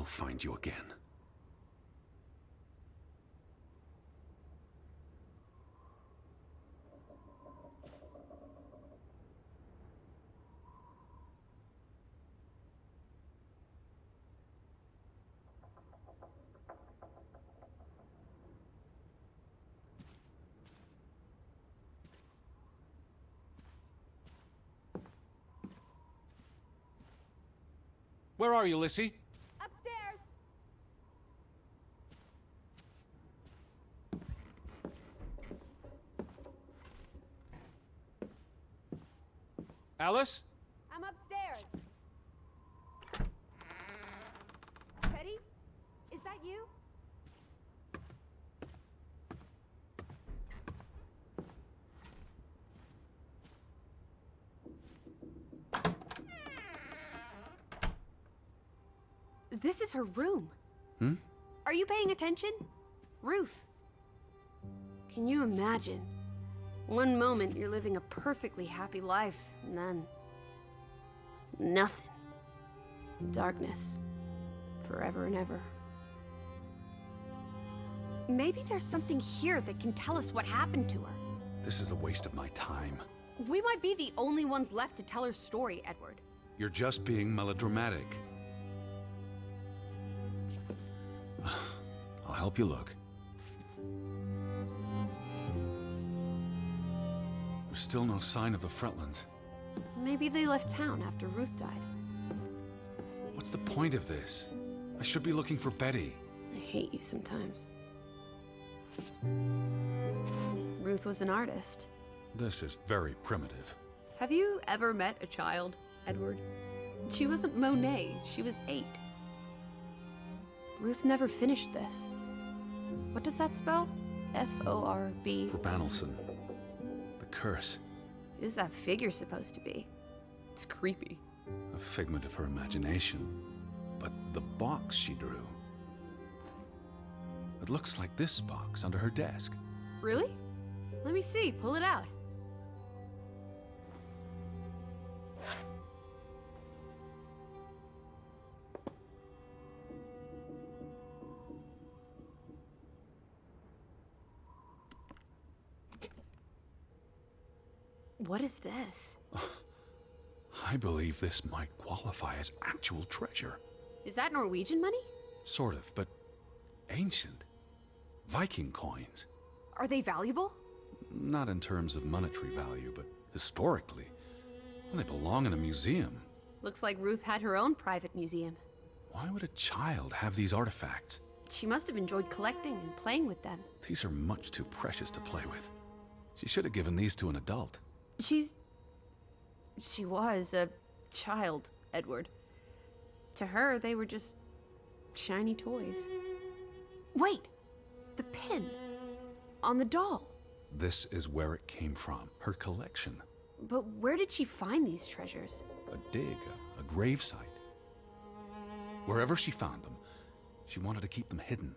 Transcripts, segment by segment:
will find you again. Where are you, Lissy? Upstairs! Alice? I'm upstairs. Teddy? Is that you? This is her room. Hmm? Are you paying attention? Ruth. Can you imagine? One moment you're living a perfectly happy life, and then... nothing. Darkness. Forever and ever. Maybe there's something here that can tell us what happened to her. This is a waste of my time. We might be the only ones left to tell her story, Edward. You're just being melodramatic. I'll help you look. There's still no sign of the Fretlands. Maybe they left town after Ruth died. What's the point of this? I should be looking for Betty. I hate you sometimes. Ruth was an artist. This is very primitive. Have you ever met a child, Edward? She wasn't Monet, she was 8. Ruth never finished this. What does that spell? F-O-R-B. For Banelson. The curse. Who's that figure supposed to be? It's creepy. A figment of her imagination. But the box she drew... it looks like this box under her desk. Really? Let me see, pull it out. What is this? I believe this might qualify as actual treasure. Is that Norwegian money? Sort of, but ancient. Viking coins. Are they valuable? Not in terms of monetary value, but historically. They belong in a museum. Looks like Ruth had her own private museum. Why would a child have these artifacts? She must have enjoyed collecting and playing with them. These are much too precious to play with. She should have given these to an adult. She was a child, Edward. To her, they were just shiny toys. Wait! The pin! On the doll! This is where it came from, her collection. But where did she find these treasures? A dig, a grave site. Wherever she found them, she wanted to keep them hidden.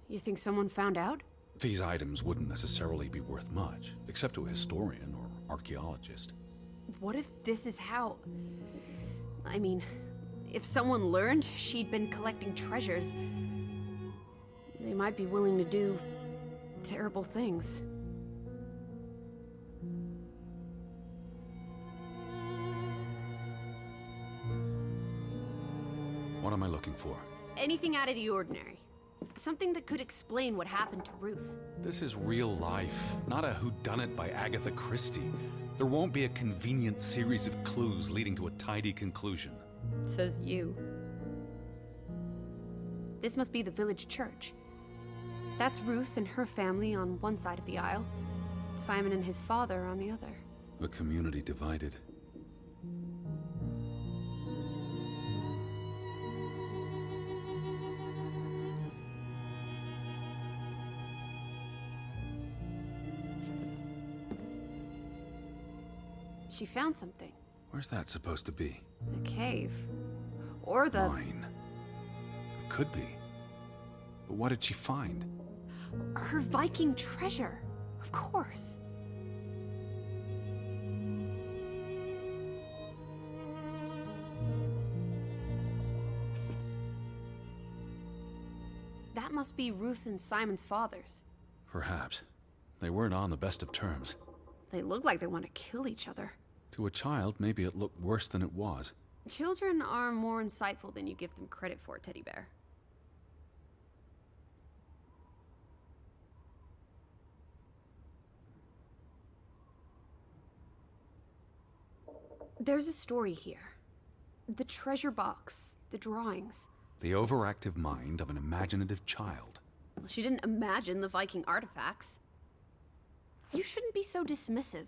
You think someone found out? These items wouldn't necessarily be worth much, except to a historian or archaeologist. What if this is how... I mean, if someone learned she'd been collecting treasures, they might be willing to do terrible things. What am I looking for? Anything out of the ordinary. Something that could explain what happened to Ruth. This is real life, not a whodunit by Agatha Christie. There won't be a convenient series of clues leading to a tidy conclusion. Says you. This must be the village church. That's Ruth and her family on one side of the aisle. Simon and his father on the other. A community divided. She found something. Where's that supposed to be? A cave. Or the... Mine. It could be. But what did she find? Her Viking treasure. Of course. That must be Ruth and Simon's fathers. Perhaps. They weren't on the best of terms. They look like they want to kill each other. To a child, maybe it looked worse than it was. Children are more insightful than you give them credit for, Teddy Bear. There's a story here. The treasure box, the drawings. The overactive mind of an imaginative child. She didn't imagine the Viking artifacts. You shouldn't be so dismissive.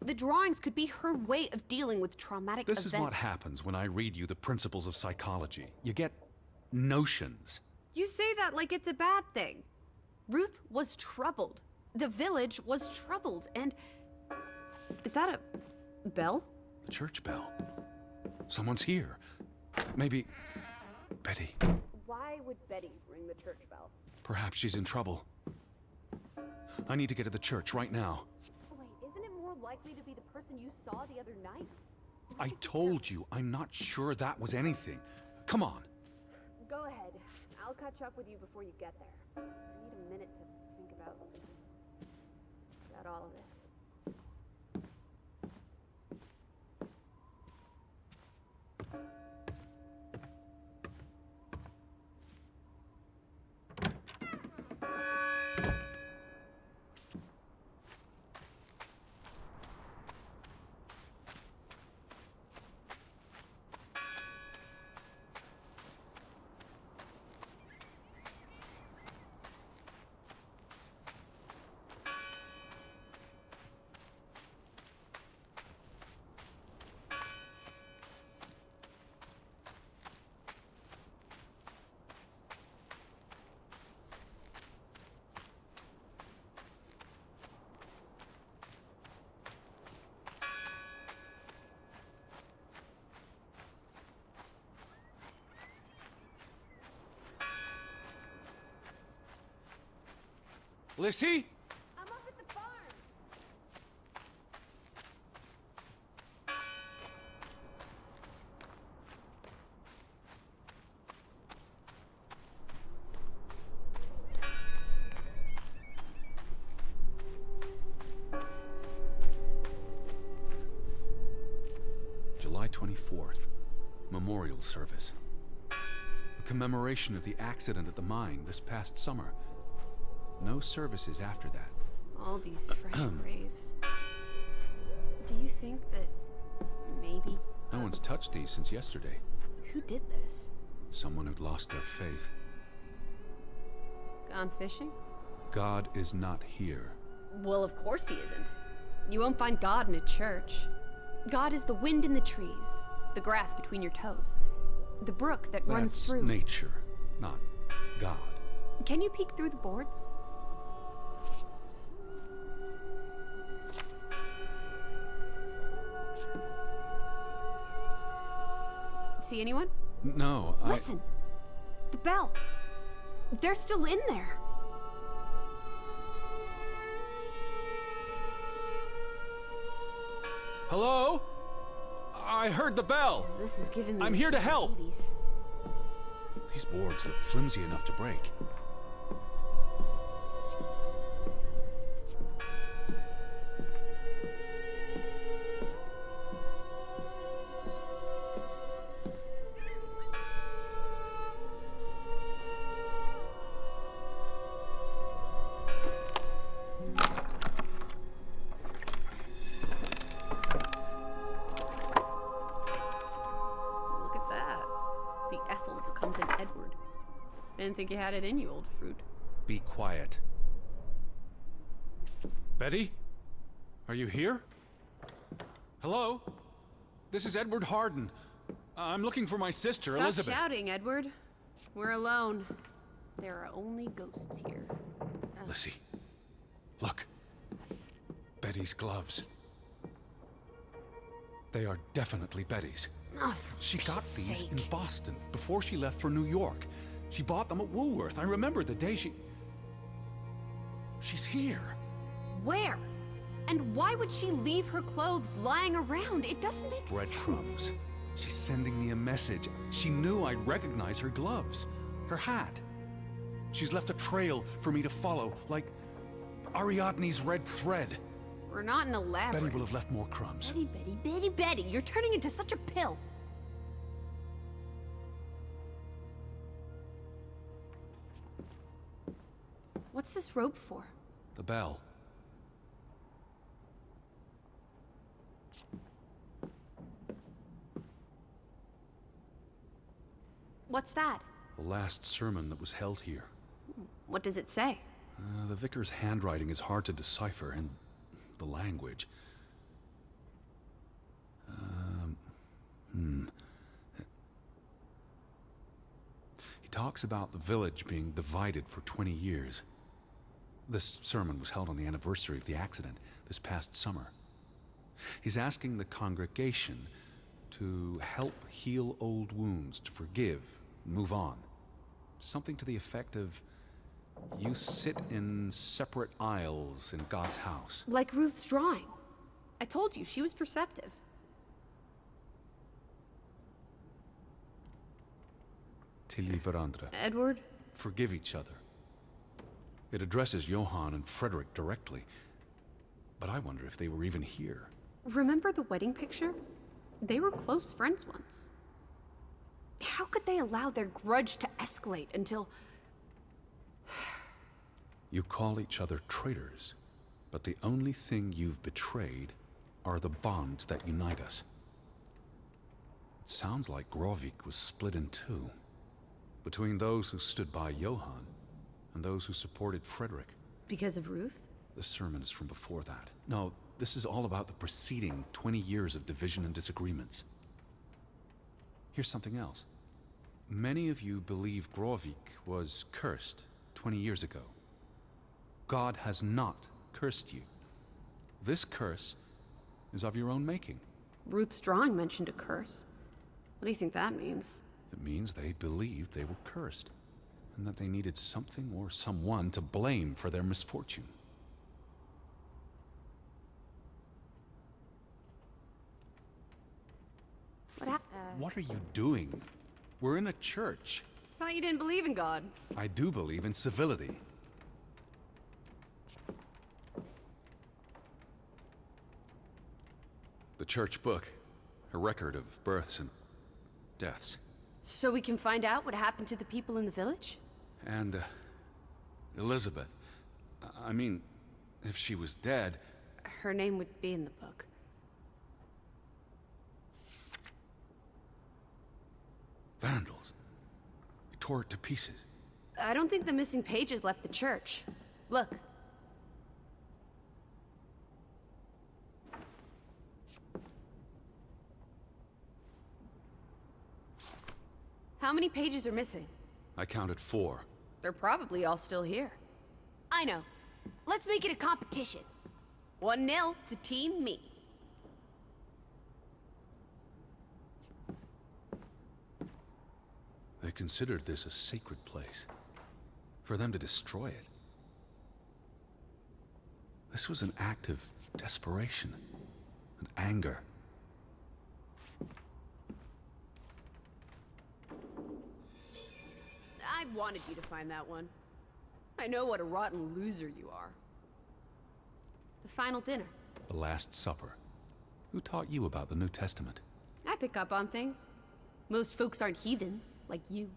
The drawings could be her way of dealing with traumatic events. This is what happens when I read you the principles of psychology. You get notions. You say that like it's a bad thing. Ruth was troubled. The village was troubled, and... Is that a bell? The church bell. Someone's here. Maybe... Betty. Why would Betty ring the church bell? Perhaps she's in trouble. I need to get to the church right now. Wait, isn't it more likely to be the person you saw the other night? I told you, I'm not sure that was anything. Come on. Go ahead. I'll catch up with you before you get there. I need a minute to think about all of this. Lissy? I'm up at the farm. July 24th. Memorial service. A commemoration of the accident at the mine this past summer. No services after that. All these fresh graves. Do you think that maybe... No one's touched these since yesterday. Who did this? Someone who'd lost their faith. Gone fishing? God is not here. Well, of course he isn't. You won't find God in a church. God is the wind in the trees, the grass between your toes, the brook that runs That's through... nature, not God. Can you peek through the boards? See anyone? No, Listen! The bell! They're still in there! Hello? I heard the bell. This is giving me... I'm here to help. heebie-jeebies. These boards look flimsy enough to break. Look at that. The Ethel becomes an Edward. I didn't think you had it in you, old fruit. Be quiet. Betty? Are you here? Hello? This is Edward Harden. I'm looking for my sister, Stop Elizabeth. shouting, Edward. We're alone. There are only ghosts here. Lissy, look. Betty's gloves. They are definitely Betty's. Oh, for She got Pete's these sake. in Boston before she left for New York. She bought them at Woolworth. I remember the day She's here. Where? And why would she leave her clothes lying around? It doesn't make Breadcrumbs. sense. She's sending me a message. She knew I'd recognize her gloves. Her hat. She's left a trail for me to follow, like Ariadne's red thread. We're not in a labyrinth. Betty will have left more crumbs. Betty, you're turning into such a pill. What's this rope for? The bell. What's that? The last sermon that was held here. What does it say? The vicar's handwriting is hard to decipher, and the language. He talks about the village being divided for 20 years. This sermon was held on the anniversary of the accident this past summer. He's asking the congregation to help heal old wounds, to forgive, move on. Something to the effect of, you sit in separate aisles in God's house. Like Ruth's drawing. I told you, she was perceptive. Tilly Verandre. Edward? Forgive each other. It addresses Johann and Frederick directly. But I wonder if they were even here. Remember the wedding picture? They were close friends once. How could they allow their grudge to escalate until... You call each other traitors, but the only thing you've betrayed are the bonds that unite us. It sounds like Grovik was split in two, between those who stood by Johann and those who supported Frederick. Because of Ruth? The sermon is from before that. No, this is all about the preceding 20 years of division and disagreements. Here's something else. Many of you believe Grovik was cursed 20 years ago. God has not cursed you. This curse is of your own making. Ruth's drawing mentioned a curse. What do you think that means? It means they believed they were cursed, and that they needed something or someone to blame for their misfortune. What happened? What are you doing? We're in a church. Thought you didn't believe in God. I do believe in civility. The church book, a record of births and deaths. So we can find out what happened to the people in the village? And, Elizabeth. I mean, if she was dead... Her name would be in the book. Vandals. They tore it to pieces. I don't think the missing pages left the church. Look. How many pages are missing? I counted 4. They're probably all still here. I know. Let's make it a competition. 1-0 to Team Me. They considered this a sacred place. For them to destroy it. This was an act of desperation and anger. I wanted you to find that one. I know what a rotten loser you are. The final dinner. The Last Supper. Who taught you about the New Testament? I pick up on things. Most folks aren't heathens, like you.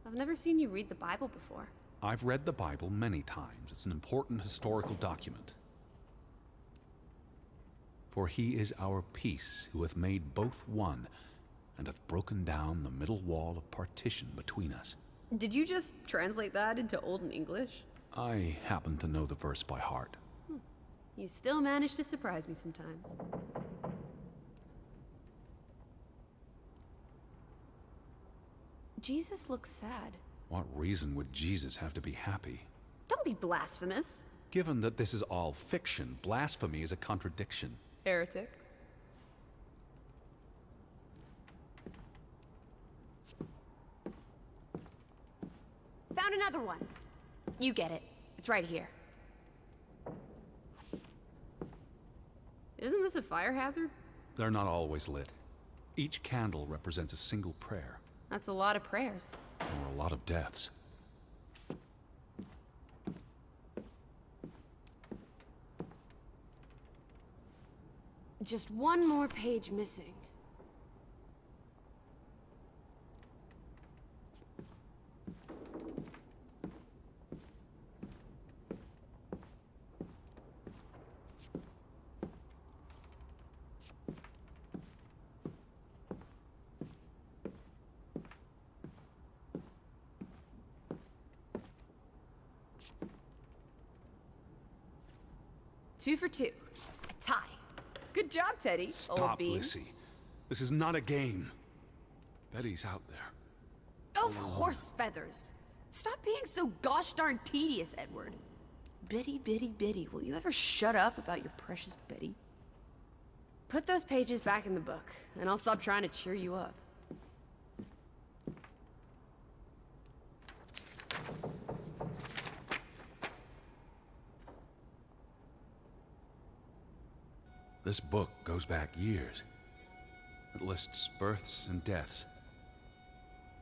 I've never seen you read the Bible before. I've read the Bible many times. It's an important historical document. For he is our peace, who hath made both one, and hath broken down the middle wall of partition between us. Did you just translate that into Olden English? I happen to know the verse by heart. You still manage to surprise me sometimes. Jesus looks sad. What reason would Jesus have to be happy? Don't be blasphemous. Given that this is all fiction, blasphemy is a contradiction. Heretic. Found another one. You get it. It's right here. Isn't this a fire hazard? They're not always lit. Each candle represents a single prayer, That's a lot of prayers. or a lot of deaths. Just one more page missing. Two for two. A tie. Good job, Teddy, old Stop, bean. Lissy. This is not a game. Betty's out there. Of horse feathers. Stop being so gosh darn tedious, Edward. Bitty, bitty, bitty. Will you ever shut up about your precious Betty? Put those pages back in the book, and I'll stop trying to cheer you up. This book goes back years. It lists births and deaths.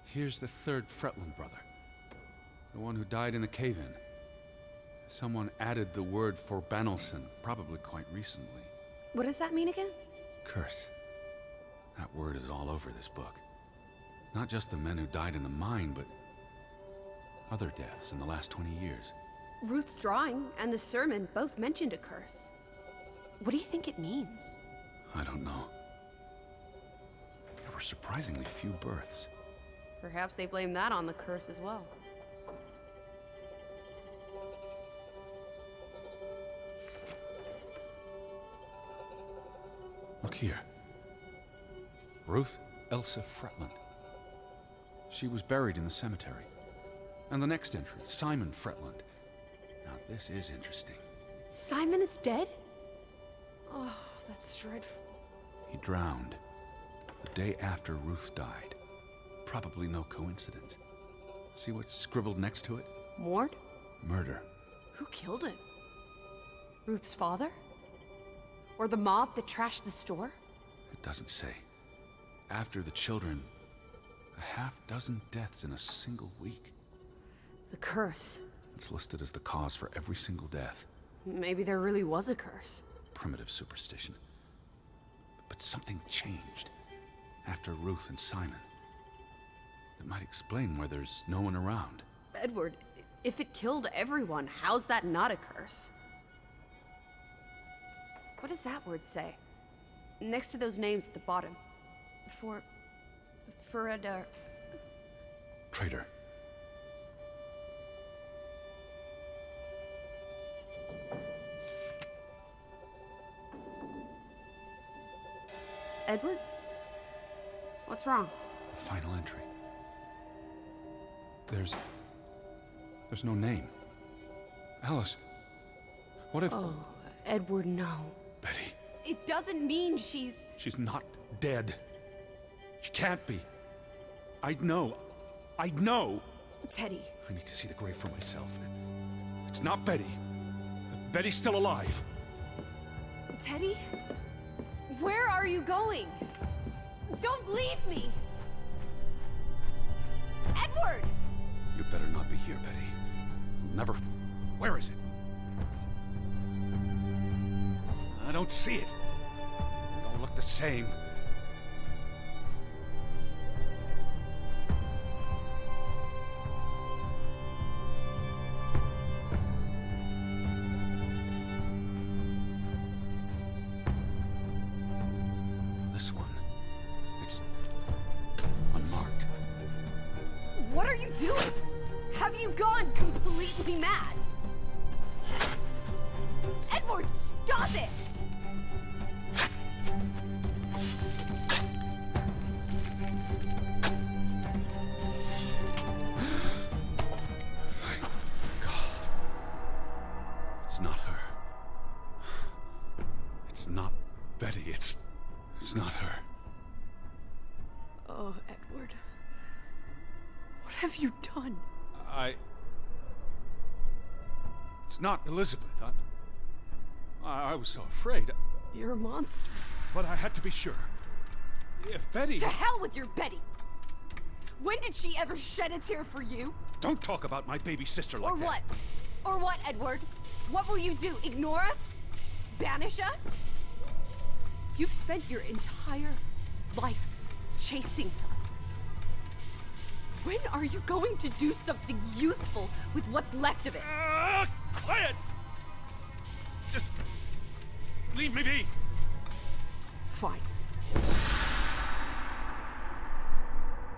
Here's the third Fretland brother. The one who died in the cave-in. Someone added the word for Banelson, probably quite recently. What does that mean again? Curse. That word is all over this book. Not just the men who died in the mine, but other deaths in the last 20 years. Ruth's drawing and the sermon both mentioned a curse. What do you think it means? I don't know. There were surprisingly few births. Perhaps they blame that on the curse as well. Look here. Ruth Elsa Fretland. She was buried in the cemetery. And the next entry, Simon Fretland. Now this is interesting. Simon is dead? Oh, that's dreadful. He drowned the day after Ruth died. Probably no coincidence. See what's scribbled next to it? Mord? Murder. Who killed him? Ruth's father? Or the mob that trashed the store? It doesn't say. After the children, a half-dozen deaths in a single week. The curse. It's listed as the cause for every single death. Maybe there really was a curse. Primitive superstition. But something changed after Ruth and Simon. It might explain why there's no one around. Edward, if it killed everyone, how's that not a curse? What does that word say? Next to those names at the bottom. For a Traitor. Edward? What's wrong? Final entry. There's no name. Alice, what if... Oh, Edward, no. Betty, It doesn't mean she's... she's not dead. She can't be. I'd know. I'd know. Teddy. I need to see the grave for myself. It's not Betty. Betty's still alive. Teddy? Where are you going? Don't leave me! Edward! You better not be here, Betty. Never... Where is it? I don't see it. They all look the same. This one. It's unmarked. What are you doing? Have you gone completely mad? Edward, stop it! Thank God. It's not her. It's not Betty. It's not her. Oh, Edward. What have you done? It's not Elizabeth. I was so afraid. You're a monster. But I had to be sure. if Betty... To hell with your Betty! When did she ever shed a tear for you? Don't talk about my baby sister like Or that. what? Or what, Edward? What will you do? Ignore us? Banish us? You've spent your entire life chasing her. When are you going to do something useful with what's left of it? Quiet! Just leave me be. Fine.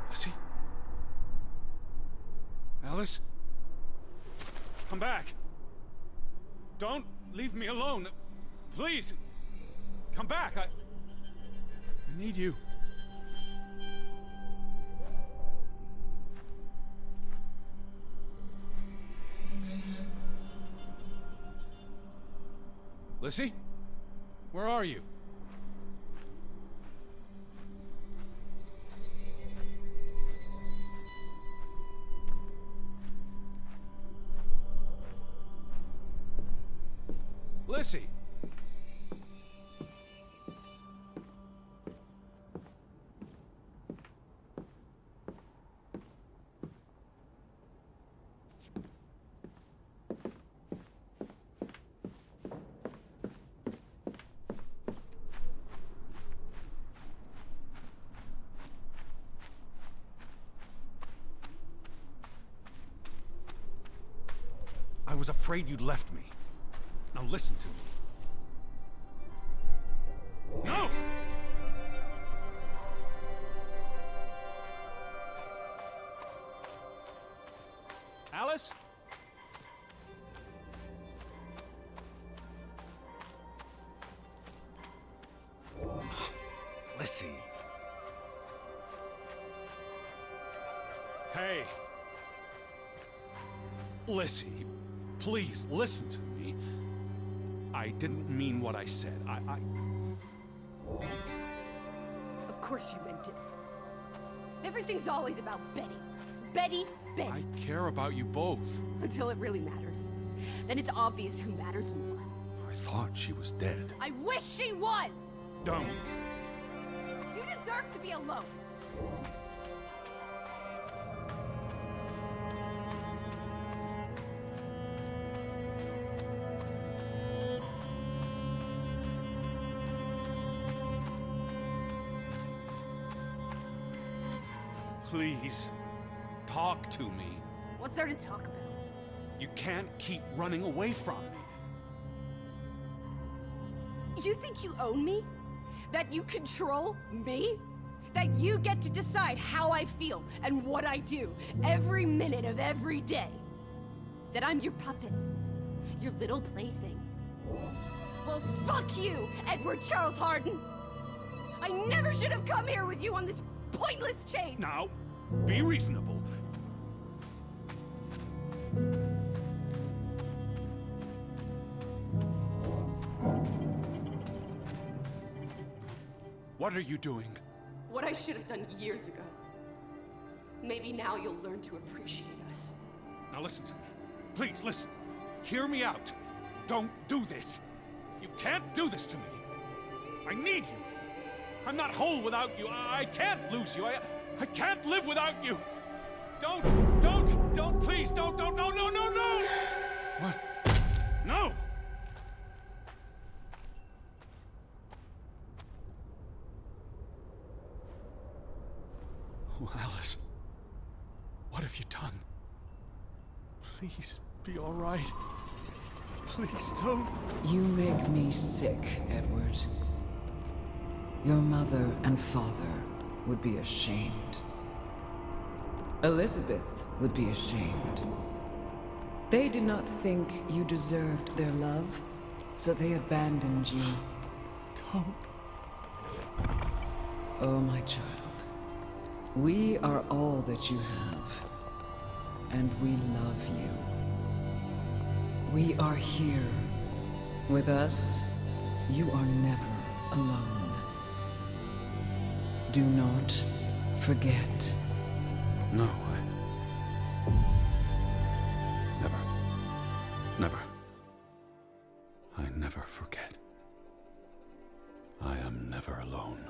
Lizzie? Alice? Come back. Don't leave me alone. Please. Come back. I need you. Lizzie? Where are you? Lizzie! I was afraid you'd left me. Now listen to me. No! Alice? Lizzie. Hey. Lizzie, please listen to me. I didn't mean what I said. Of course you meant it. Everything's always about Betty. Betty, Betty. I care about you both. Until it really matters. Then it's obvious who matters more. I thought she was dead. I wish she was! Don't. You deserve to be alone. Please, talk to me. What's there to talk about? You can't keep running away from me. You think you own me? That you control me? That you get to decide how I feel and what I do every minute of every day? That I'm your puppet, your little plaything? Well, fuck you, Edward Charles Harden! I never should have come here with you on this pointless chase! Now, be reasonable. What are you doing? What I should have done years ago. Maybe now you'll learn to appreciate us. Now listen to me. Please, listen. Hear me out. Don't do this. You can't do this to me. I need you. I'm not whole without you. I can't lose you. I can't live without you. Don't, please, don't, no. What? No! Oh, Alice. What have you done? Please, be all right. Please, don't. You make me sick, Edward. Your mother and father would be ashamed. Elizabeth would be ashamed. They did not think you deserved their love, so they abandoned you. Don't. Oh, my child. We are all that you have, and we love you. We are here. With us, you are never alone. Do not forget. No, Never. I never forget. I am never alone.